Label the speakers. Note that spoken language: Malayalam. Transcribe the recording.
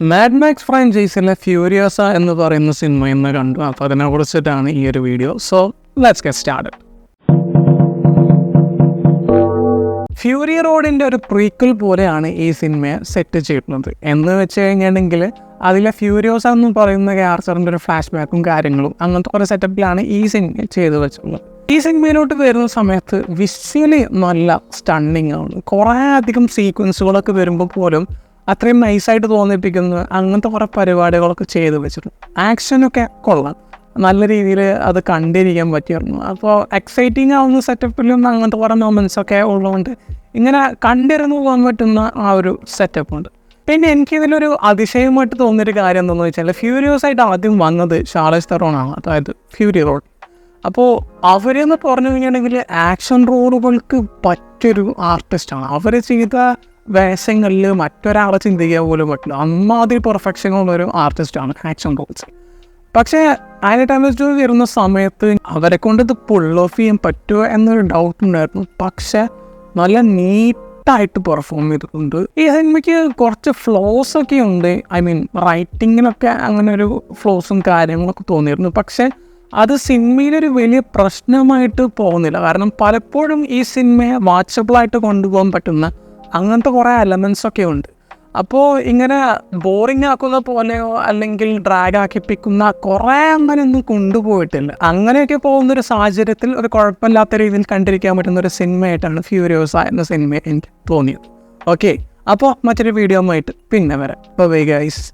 Speaker 1: മാഡ് മാക്സ് ഫ്രാഞ്ചൈസിലെ ഫ്യൂരിയോസ എന്ന് പറയുന്ന സിനിമ ഇന്ന് കണ്ടു. അപ്പോൾ അതിനെക്കുറിച്ചിട്ടാണ് ഈ ഒരു video. So let's get started. Fury റോഡിൻ്റെ ഒരു പ്രീക്വൽ പോലെയാണ് ഈ സിനിമയെ സെറ്റ് ചെയ്തിട്ടുള്ളത്. എന്ന് വെച്ച് കഴിഞ്ഞിട്ടുണ്ടെങ്കിൽ അതിലെ ഫ്യൂരിയോസ എന്ന് പറയുന്ന ക്യാരക്ടറിൻ്റെ ഒരു ഫ്ലാഷ് ബാക്കും കാര്യങ്ങളും അങ്ങനത്തെ കുറേ സെറ്റപ്പിലാണ് ഈ സിനിമ ചെയ്തു വെച്ചിട്ടുള്ളത്. ഈ സിനിമയിലോട്ട് വരുന്ന സമയത്ത് വിഷ്വലി നല്ല സ്റ്റണ്ണിങ് ആണ്. കുറേ അധികം സീക്വൻസുകളൊക്കെ വരുമ്പോൾ പോലും അത്രയും നൈസായിട്ട് തോന്നിപ്പിക്കുന്ന അങ്ങനത്തെ കുറേ പരിപാടികളൊക്കെ ചെയ്ത് വെച്ചിട്ടുണ്ട്. ആക്ഷനൊക്കെ കൊള്ളാം, നല്ല രീതിയിൽ അത് കണ്ടിരിക്കാൻ പറ്റിയിരുന്നു. അപ്പോൾ എക്സൈറ്റിംഗ് ആവുന്ന സെറ്റപ്പിലും അങ്ങനത്തെ കുറേ മൊമെൻറ്റ്സൊക്കെ ഉള്ളതുകൊണ്ട് ഇങ്ങനെ കണ്ടിരുന്ന് പോകാൻ പറ്റുന്ന ആ ഒരു സെറ്റപ്പ് ഉണ്ട്. പിന്നെ എനിക്കിതിലൊരു അതിശയമായിട്ട് തോന്നിയൊരു കാര്യം എന്താണെന്ന് വെച്ചാൽ ഫ്യൂരിയോസായിട്ട് ആദ്യം വന്നത് ഷാർലസ് തെറോണാണ്, അതായത് ഫ്യൂരി റോഡ്. അപ്പോൾ അവരെന്ന് പറഞ്ഞു കഴിഞ്ഞിട്ടുണ്ടെങ്കിൽ ആക്ഷൻ റോളുകൾക്ക് പറ്റിയൊരു ആർട്ടിസ്റ്റാണ്. അവർ ചെയ്ത വേഷങ്ങളിൽ മറ്റൊരാളെ ചിന്തിക്കാൻ പോലും പറ്റില്ല. അമ്മാതിരി പെർഫെക്ഷനുള്ളൊരു ആർട്ടിസ്റ്റാണ് ആക്ഷൻ റോൾസ്. പക്ഷേ അതിൻ്റെ ടൈം വെച്ച് വരുന്ന സമയത്ത് അവരെ കൊണ്ട് ഇത് പുൾ ഓഫ് ചെയ്യാൻ പറ്റുമോ എന്നൊരു ഡൗട്ട് ഉണ്ടായിരുന്നു. പക്ഷേ നല്ല നീറ്റായിട്ട് പെർഫോം ചെയ്തിട്ടുണ്ട്. ഈ സിനിമയ്ക്ക് കുറച്ച് ഫ്ലോസ് ഒക്കെ ഉണ്ട്. ഐ മീൻ റൈറ്റിങ്ങിലൊക്കെ അങ്ങനെ ഒരു ഫ്ലോസും കാര്യങ്ങളൊക്കെ തോന്നിയിരുന്നു. പക്ഷേ അത് സിനിമയിലൊരു വലിയ പ്രശ്നമായിട്ട് പോകുന്നില്ല. കാരണം പലപ്പോഴും ഈ സിനിമയെ വാച്ചബിളായിട്ട് കൊണ്ടുപോകാൻ പറ്റുന്ന അങ്ങനത്തെ കുറേ എലമെൻസൊക്കെ ഉണ്ട്. അപ്പോൾ ഇങ്ങനെ ബോറിംഗ് ആക്കുന്ന പോലെയോ അല്ലെങ്കിൽ ഡ്രാഗ് ആക്കിപ്പിക്കുന്ന കുറേ അങ്ങനെയൊന്നും കൊണ്ടുപോയിട്ടില്ല. അങ്ങനെയൊക്കെ പോകുന്നൊരു സാഹചര്യത്തിൽ ഒരു കുഴപ്പമില്ലാത്ത രീതിയിൽ കണ്ടിരിക്കാൻ പറ്റുന്ന ഒരു സിനിമയായിട്ടാണ് ഫ്യൂരിയോസ എന്ന സിനിമ എനിക്ക് തോന്നിയത്. ഓക്കെ, അപ്പോൾ മറ്റൊരു വീഡിയോ ആയിട്ട് പിന്നെ വരാം. Bye guys.